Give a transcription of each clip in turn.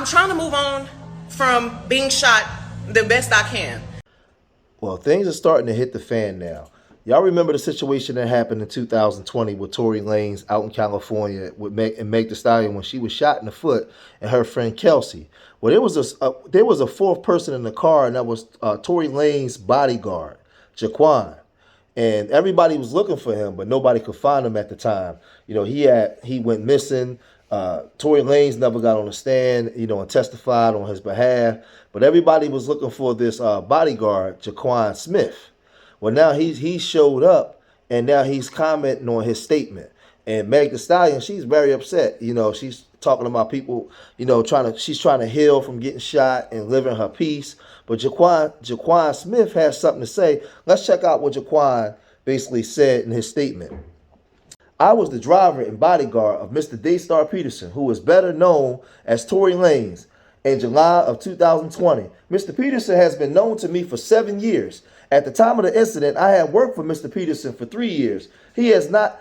trying to move on from being shot the best I can. Well, things are starting to hit the fan now. Y'all remember the situation that happened in 2020 with Tory Lanez out in California with Meg Thee Stallion when she was shot in the foot and her friend Kelsey. Well, there was a fourth person in the car, and that was Tory Lanez's bodyguard, Jaquan. And everybody was looking for him, but nobody could find him at the time. You know, he went missing. Tory Lanez never got on the stand, and testified on his behalf. But everybody was looking for this bodyguard, Jaquan Smith. Well, now he showed up, and now he's commenting on his statement. And Meg Thee Stallion, she's very upset. She's talking about people, she's trying to heal from getting shot and living her peace. But Jaquan Smith has something to say. Let's check out what Jaquan basically said in his statement. I was the driver and bodyguard of Mr. Daystar Peterson, who is better known as Tory Lanez. In July of 2020, Mr. Peterson has been known to me for 7 years. At the time of the incident, I had worked for Mr. Peterson for 3 years. He has not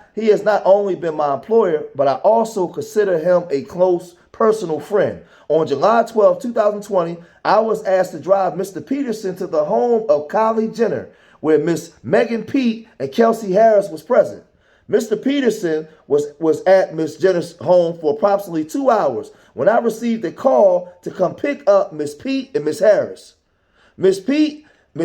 only been my employer, but I also consider him a close personal friend. On July 12, 2020, I was asked to drive Mr. Peterson to the home of Kylie Jenner, where Miss Megan Pete and Kelsey Harris was present. Mr. Peterson was at Miss Jenner's home for approximately 2 hours when I received a call to come pick up Miss Pete and Miss Harris. Miss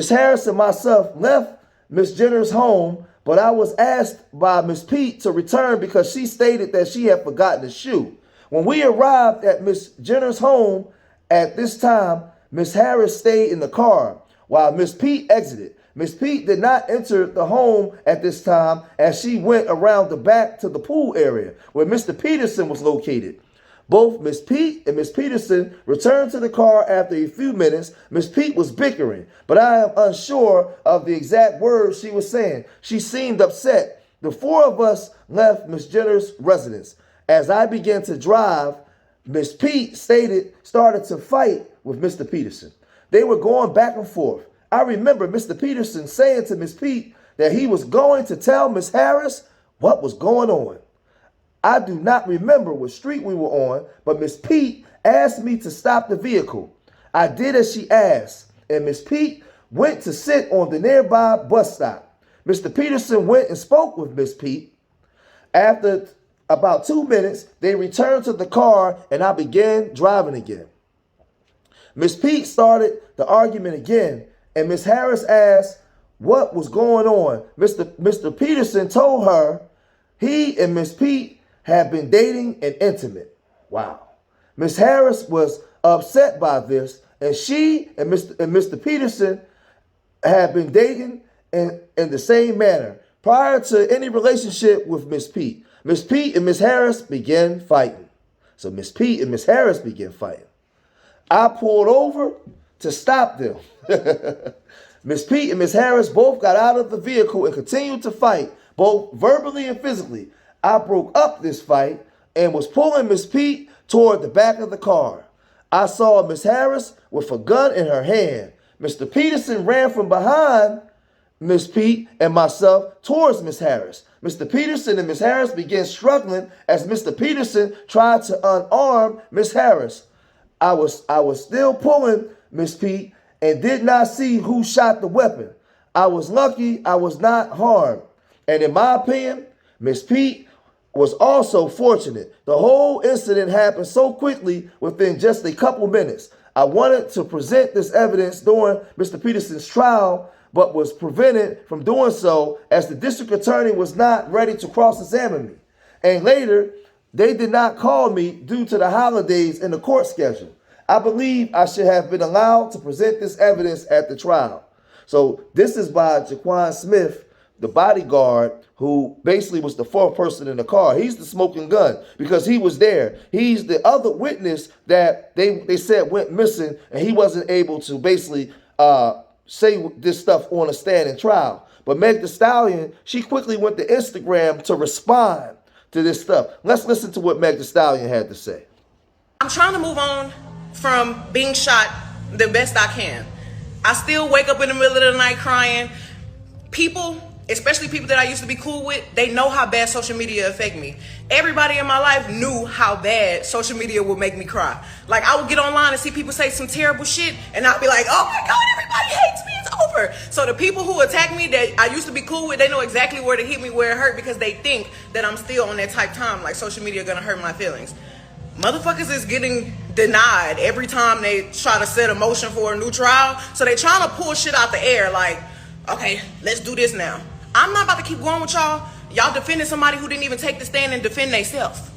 Harris and myself left Miss Jenner's home, but I was asked by Miss Pete to return because she stated that she had forgotten a shoe. When we arrived at Miss Jenner's home at this time, Miss Harris stayed in the car while Miss Pete exited. Miss Pete did not enter the home at this time as she went around the back to the pool area where Mr. Peterson was located. Both Miss Pete and Miss Peterson returned to the car after a few minutes. Miss Pete was bickering, but I am unsure of the exact words she was saying. She seemed upset. The four of us left Miss Jenner's residence. As I began to drive, Miss Pete started to fight with Mr. Peterson. They were going back and forth. I remember Mr. Peterson saying to Miss Pete that he was going to tell Miss Harris what was going on. I do not remember what street we were on, but Miss Pete asked me to stop the vehicle. I did as she asked, and Miss Pete went to sit on the nearby bus stop. Mr. Peterson went and spoke with Miss Pete. After about 2 minutes, they returned to the car, and I began driving again. Miss Pete started the argument again, and Miss Harris asked what was going on. Mr. Peterson told her he and Miss Pete had been dating and intimate. Wow. Miss Harris was upset by this, and she and Mr. Peterson had been dating in the same manner prior to any relationship with Miss Pete. Miss Pete and Miss Harris began fighting. So Miss Pete and Miss Harris began fighting. I pulled over to stop them. Miss Pete and Miss Harris both got out of the vehicle and continued to fight, both verbally and physically. I broke up this fight and was pulling Miss Pete toward the back of the car. I saw Miss Harris with a gun in her hand. Mr. Peterson ran from behind Miss Pete and myself towards Miss Harris. Mr. Peterson and Miss Harris began struggling as Mr. Peterson tried to unarm Miss Harris. I was still pulling Miss Pete and did not see who shot the weapon. I was lucky I was not harmed. And in my opinion, Miss Pete was also fortunate. The whole incident happened so quickly within just a couple minutes. I wanted to present this evidence during Mr. Peterson's trial, but was prevented from doing so as the district attorney was not ready to cross-examine me. And later, they did not call me due to the holidays in the court schedule. I believe I should have been allowed to present this evidence at the trial. So this is by Jaquan Smith, the bodyguard, who basically was the fourth person in the car. He's the smoking gun because he was there. He's the other witness that they said went missing, and he wasn't able to basically say this stuff on a stand in trial. But Meg Thee Stallion, she quickly went to Instagram to respond to this stuff. Let's listen to what Meg Thee Stallion had to say. I'm trying to move on from being shot the best I can. I still wake up in the middle of the night crying. People especially people that I used to be cool with, they know how bad social media affect me. Everybody in my life knew how bad social media would make me cry. Like, I would get online and see people say some terrible shit, and I'd be like, oh my God, everybody hates me, it's over. So the people who attack me that I used to be cool with, they know exactly where to hit me, where it hurt, because they think that I'm still on that type time, like social media gonna hurt my feelings. Motherfuckers is getting denied every time they try to set a motion for a new trial. So they trying to pull shit out the air like, okay, let's do this now. I'm not about to keep going with y'all. Y'all defending somebody who didn't even take the stand and defend themselves.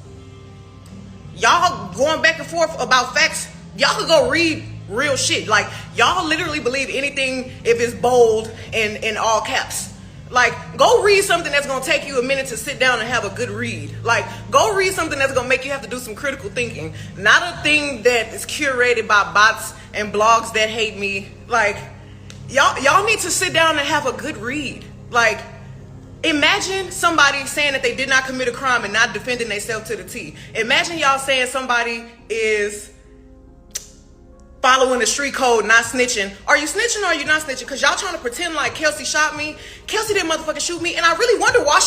Y'all going back and forth about facts. Y'all could go read real shit. Like, y'all literally believe anything if it's bold and in all caps. Like, go read something that's gonna take you a minute to sit down and have a good read. Like, go read something that's gonna make you have to do some critical thinking. Not a thing that is curated by bots and blogs that hate me. Like, y'all need to sit down and have a good read. Like, imagine somebody saying that they did not commit a crime and not defending themselves to the T. Imagine y'all saying somebody is following the street code, not snitching. Are you snitching or are you not snitching? Because y'all trying to pretend like Kelsey shot me. Kelsey didn't motherfucking shoot me. And I really wonder why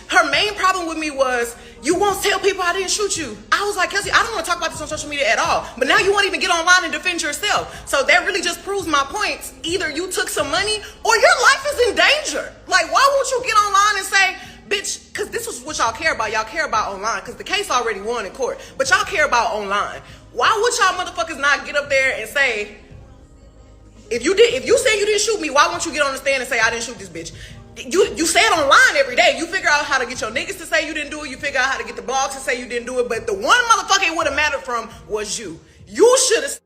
her main problem with me was, you won't tell people I didn't shoot you. I was like, Kelsey, I don't want to talk about this on social media at all. But now you won't even get online and defend yourself. So that really just proves my points. Either you took some money or your life is in danger. Like, why won't you get online and say, bitch, because this is what y'all care about. Y'all care about online because the case already won in court. But y'all care about online. Why would y'all motherfuckers not get up there and say, if you say you didn't shoot me, why won't you get on the stand and say I didn't shoot this bitch? You say it online every day. You figure out how to get your niggas to say you didn't do it. You figure out how to get the blogs to say you didn't do it. But the one motherfucker it would have mattered from was you. You should have